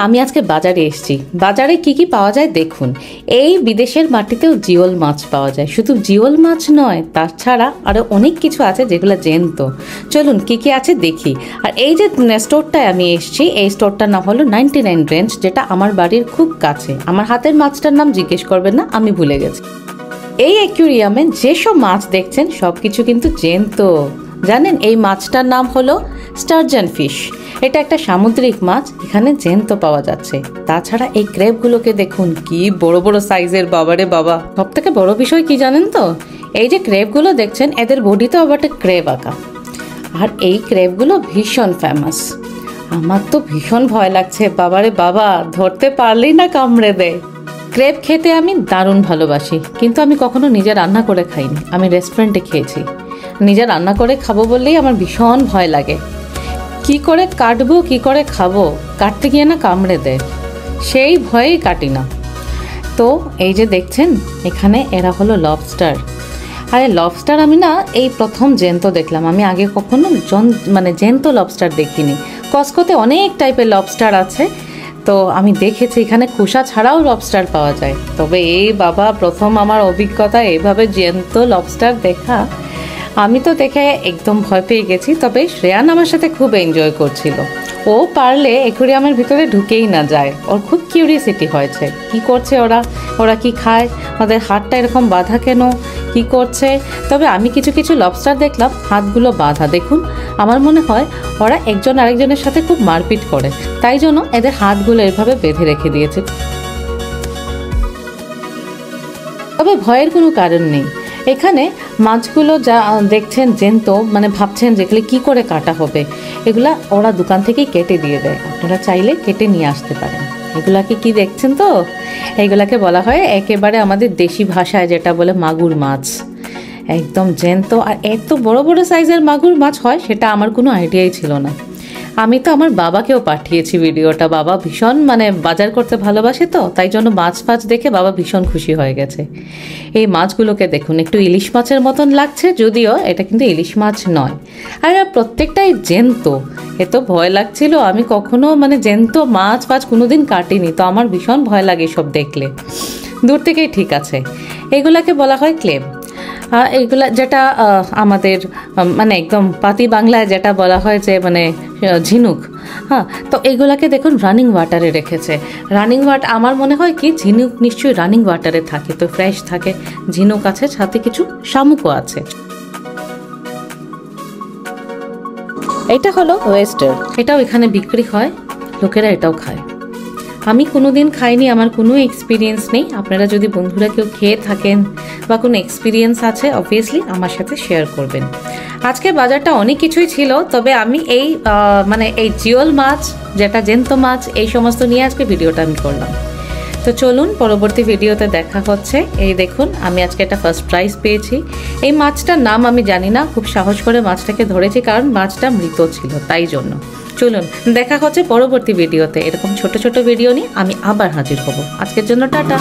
আমি আজকে বাজারে এসেছি। বাজারে কি কি পাওয়া যায় দেখুন। এই বিদেশের মাটিতেও জিওল মাছ পাওয়া যায়। শুধু জিওল মাছ নয়, তাছাড়া আরও অনেক কিছু আছে যেগুলো জ্যান্ত। চলুন কি কি আছে দেখি। আর এই যে স্টোরটায় আমি এসেছি, এই স্টোরটার নাম হলো 99 রেঞ্জ, যেটা আমার বাড়ির খুব কাছে। আমার হাতের মাছটার নাম জিজ্ঞেস করবেন না, আমি ভুলে গেছি। এই অ্যাকুয়ারিয়ামে যেসব মাছ দেখছেন সব কিছু কিন্তু জ্যান্ত। জানেন এই মাছটার নাম হলো স্টারজান ফিশ। এটা একটা সামুদ্রিক মাছ, এখানে জ্যান্ত পাওয়া যাচ্ছে। তাছাড়া এই ক্রেবগুলোকে দেখুন, কি বড় বড় সাইজের, বাবারে বাবা। সব থেকে বড় বিষয় কি জানেন তো, এই যে ক্রেবগুলো দেখছেন এদের বডিতে আবার একটা ক্রেব আঁকা। আর এই ক্রেবগুলো ভীষণ ফেমাস। আমার তো ভীষণ ভয় লাগছে, বাবারে বাবা, ধরতে পারলেই না কামড়ে দেয়। ক্রেব খেতে আমি দারুণ ভালোবাসি, কিন্তু আমি কখনো নিজে রান্না করে খাইনি। আমি রেস্টুরেন্টে খেয়েছি। নিজে রান্না করে খাবো বললেই আমার ভীষণ ভয় লাগে। কি করে কাটবো, কি করে খাবো, কাটতে গিয়ে না কামড়ে দেয়, সেই ভয়েই কাটি না। তো এই যে দেখছেন এখানে এরা হলো লবস্টার। আরে লবস্টার আমি না এই প্রথম জ্যান্ত দেখলাম। আমি আগে কখনো জ্যান্ত লবস্টার দেখিনি। কস্কোতে অনেক টাইপের লবস্টার আছে, তো আমি দেখেছি এখানে খোসা ছাড়াও লবস্টার পাওয়া যায়। তবে এই বাবা প্রথম আমার অভিজ্ঞতা এইভাবে জ্যান্ত লবস্টার দেখা। আমি তো দেখে একদম ভয় পেয়ে গেছি। তবে শ্রেয়ান আমার সাথে খুব এনজয় করছিল। ও পারলে অ্যাকুয়ারিয়ামের ভিতরে ঢুকেই না যায়, ওর খুব কিউরিয়াসিটি হয়েছে কি করছে ওরা কি খায়, ওদের হাতটা এরকম বাঁধা কেন, কি করছে। তবে আমি কিছু কিছু লবস্টার দেখলাম হাতগুলো বাঁধা। দেখুন, আমার মনে হয় ওরা একজন আরেকজনের সাথে খুব মারপিট করে, তাই জন্য এদের হাতগুলো এভাবে বেঁধে রেখে দিয়েছে। তবে ভয়ের কোনো কারণ নেই। এখানে মাছগুলো যা দেখছেন জ্যান্ত, ভাবছেন যেগুলো কি করে কাটা হবে, এগুলা ওরা দোকান থেকেই কেটে দিয়ে দেয়। আপনারা চাইলে কেটে নিয়ে আসতে পারেন। এগুলাকে কি দেখছেন তো, এইগুলাকে বলা হয় একেবারে আমাদের দেশি ভাষায় যেটা বলে মাগুর মাছ। একদম জ্যান্ত। আর এত বড় বড় সাইজের মাগুর মাছ হয় সেটা আমার কোনো আইডিয়াই ছিল না। আমি তো আমার বাবাকেও পাঠিয়েছি ভিডিওটা। বাবা ভীষণ বাজার করতে ভালোবাসে, তো তাই জন্য মাছ দেখে বাবা ভীষণ খুশি হয়ে গেছে। এই মাছগুলোকে দেখুন, একটু ইলিশ মাছের মতন লাগছে, যদিও এটা কিন্তু ইলিশ মাছ নয়। আর প্রত্যেকটাই জ্যান্ত। এত ভয় লাগছিল, আমি কখনো জ্যান্ত মাছ কোনোদিন কাটিনি, তো আমার ভীষণ ভয় লাগে সব দেখলে। দূর থেকেই ঠিক আছে। এগুলাকে বলা হয় ক্লেম। এইগুলা যেটা আমাদের একদম পাতি বাংলায় যেটা বলা হয় যে ঝিনুক। হ্যাঁ, তো এইগুলাকে দেখুন রানিং ওয়াটারে রেখেছে। রানিং ওয়াটার, আমার মনে হয় কি ঝিনুক নিশ্চয়ই রানিং ওয়াটারে থাকে, তো ফ্রেশ থাকে। ঝিনুক আছে, সাথে কিছু শামুকও আছে। এটা হলো ওয়েস্টার। এটাও এখানে বিক্রি হয়, লোকেরা এটাও খায়। আমি কোনোদিন খাইনি, আমার কোনো এক্সপিরিয়েন্স নেই। আপনারা যদি বন্ধুরা কেউ খেয়ে থাকেন বা কোনো এক্সপিরিয়েন্স আছে, অবভিয়াসলি আমার সাথে শেয়ার করবেন। আজকে বাজারটা অনেক কিছুই ছিল, তবে আমি এই এই জিওল মাছ, যেটা জ্যান্ত মাছ, এই সমস্ত নিয়ে আজকে ভিডিওটা আমি করলাম। তো চলুন পরবর্তী ভিডিওতে দেখা হচ্ছে। এই দেখুন, আমি আজকে একটা ফার্স্ট প্রাইজ পেয়েছি। এই মাছটার নাম আমি জানি না, খুব সাহস করে মাছটাকে ধরেছি, কারণ মাছটা মৃত ছিল, তাই জন্য। চলুন দেখা হচ্ছে পরবর্তী ভিডিওতে। এরকম ছোট ছোট ভিডিও নিয়ে আমি আবার হাজির হব। আজকের জন্য টাটা।